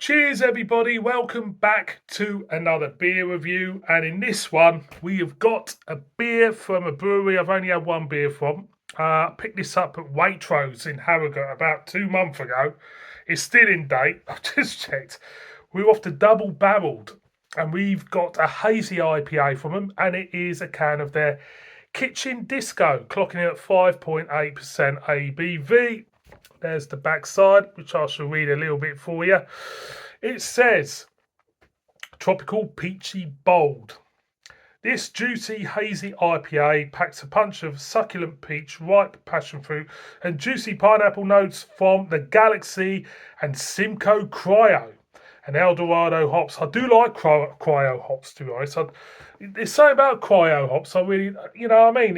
Cheers, everybody. Welcome back to another beer review. And in this one, we have got a beer from a brewery I've only had one beer from. I picked this up at Waitrose in Harrogate about 2 months ago. It's still in date. I've just checked. We're off to Double Barreled, and we've got a hazy IPA from them, and it is a can of their Kitchen Disco, clocking in at 5.8% ABV. There's the back side, which I shall read a little bit for you. It says, Tropical Peachy Bold. This juicy, hazy IPA packs a punch of succulent peach, ripe passion fruit, and juicy pineapple notes from the Galaxy and Simcoe Cryo and Eldorado hops. I do like cryo hops, to be honest. There's something about cryo hops. I really, what I mean?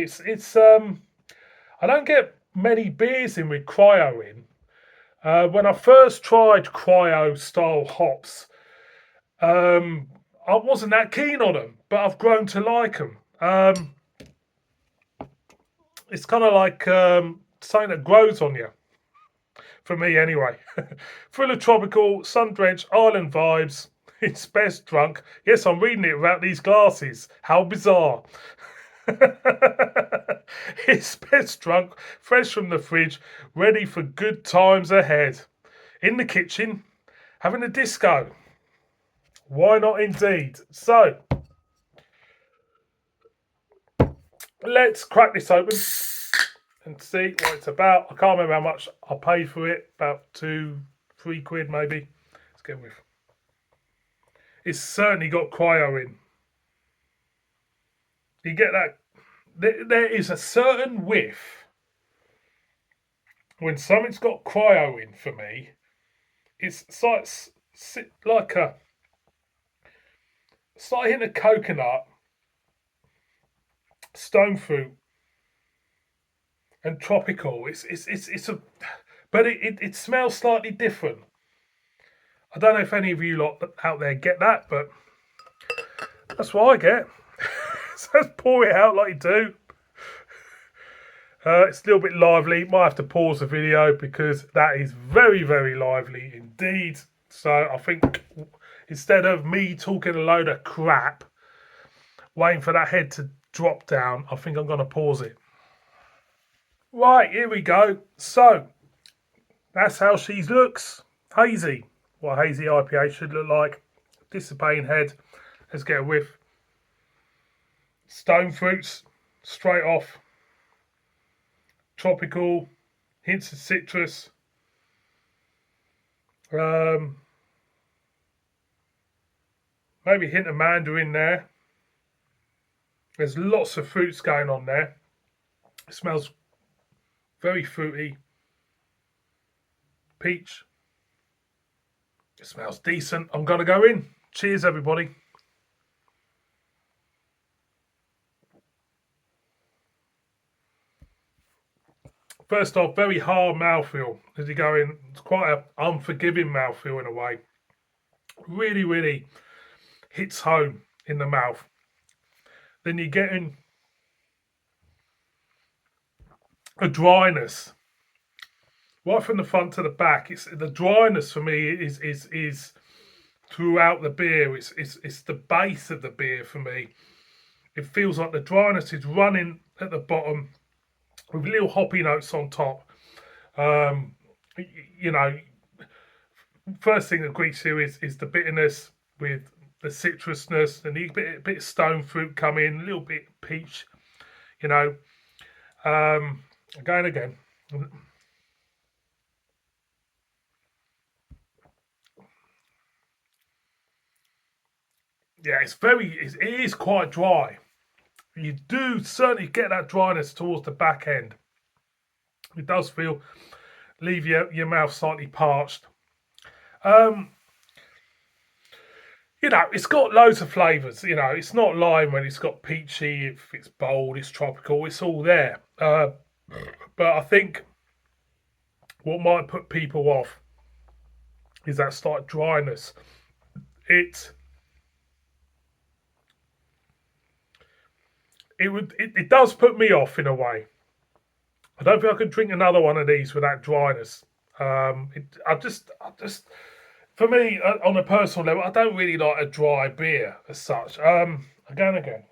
I don't get many beers in with cryo in. When I first tried cryo style hops, I wasn't that keen on them, but I've grown to like them. It's kind of like something that grows on you, for me anyway. Full of tropical, sun-drenched island vibes. It's best drunk. Yes, I'm reading it without these glasses. How bizarre. It's best drunk, fresh from the fridge, ready for good times ahead. In the kitchen, having a disco. Why not indeed? So, let's crack this open and see what it's about. I can't remember how much I paid for it. About £2-3 maybe. Let's get with. It's certainly got cryo in. You get that. There is a certain whiff when something's got cryo in for me. It's like hitting a coconut, stone fruit, and tropical. But it smells slightly different. I don't know if any of you lot out there get that, but that's what I get. So let's pour it out like you do. It's a little bit lively. Might have to pause the video because that is very, very lively indeed. So I think instead of me talking a load of crap, waiting for that head to drop down, I think I'm going to pause it. Right, here we go. So that's how she looks. Hazy. What a hazy IPA should look like. Dissipating head. Let's get a whiff. Stone fruits, straight off. Tropical, hints of citrus. Maybe a hint of mandarin there. There's lots of fruits going on there. It smells very fruity. Peach. It smells decent. I'm going to go in. Cheers, everybody. First off, very hard mouthfeel as you go in. It's quite an unforgiving mouthfeel in a way. Really, really hits home in the mouth. Then you're getting a dryness right from the front to the back. It's the dryness for me is throughout the beer. It's the base of the beer for me. It feels like the dryness is running at the bottom with little hoppy notes on top. First thing that greets you is the bitterness with the citrusness, and a bit of stone fruit come in, a little bit peach, again. Yeah, it is quite dry. You do certainly get that dryness towards the back end. It does leave your mouth slightly parched. It's got loads of flavours. It's not lime when it's got peachy, if it's bold, it's tropical, it's all there. But I think what might put people off is that slight dryness. It does put me off in a way. I don't think I could drink another one of these with that dryness. For me, on a personal level, I don't really like a dry beer as such. Again.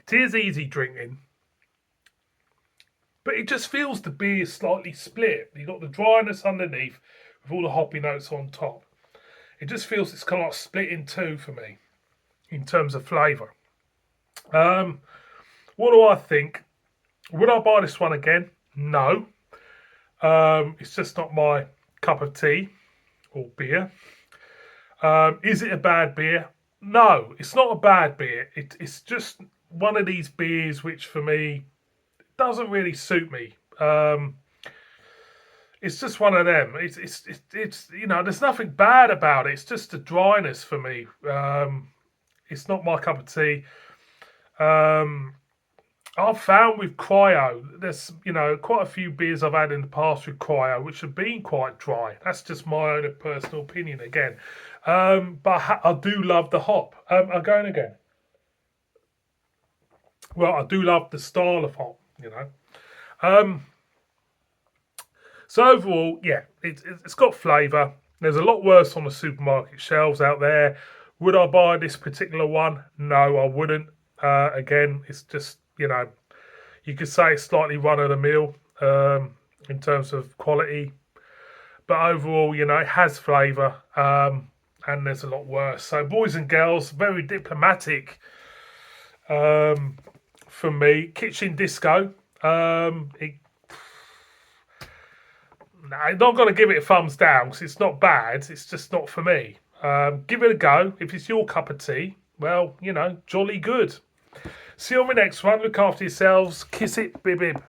It is easy drinking, but it just feels the beer slightly split. You got the dryness underneath with all the hoppy notes on top. It just feels it's kind of like split in two for me in terms of flavour. Um, what do I think? Would I buy this one again? No. It's just not my cup of tea or beer. Is it a bad beer? No, it's not a bad beer. It's just one of these beers which, for me, doesn't really suit me. It's just one of them. It's there's nothing bad about it. It's just the dryness for me. It's not my cup of tea. Um, I've found with Cryo, there's quite a few beers I've had in the past with Cryo which have been quite dry. That's just my own personal opinion again. But I do love the hop. I'm going again. Well, I do love the style of hop. Um, so overall, yeah, it's got flavour. There's a lot worse on the supermarket shelves out there. Would I buy this particular one? No, I wouldn't. Again, it's just you could say it's slightly run of the mill in terms of quality, but overall, it has flavour, and there's a lot worse. So, boys and girls, very diplomatic from me. Kitchen Disco. I'm not going to give it a thumbs down because it's not bad. It's just not for me. Give it a go. If it's your cup of tea, well, jolly good. See you on the next one. Look after yourselves. Kiss it, bib bib.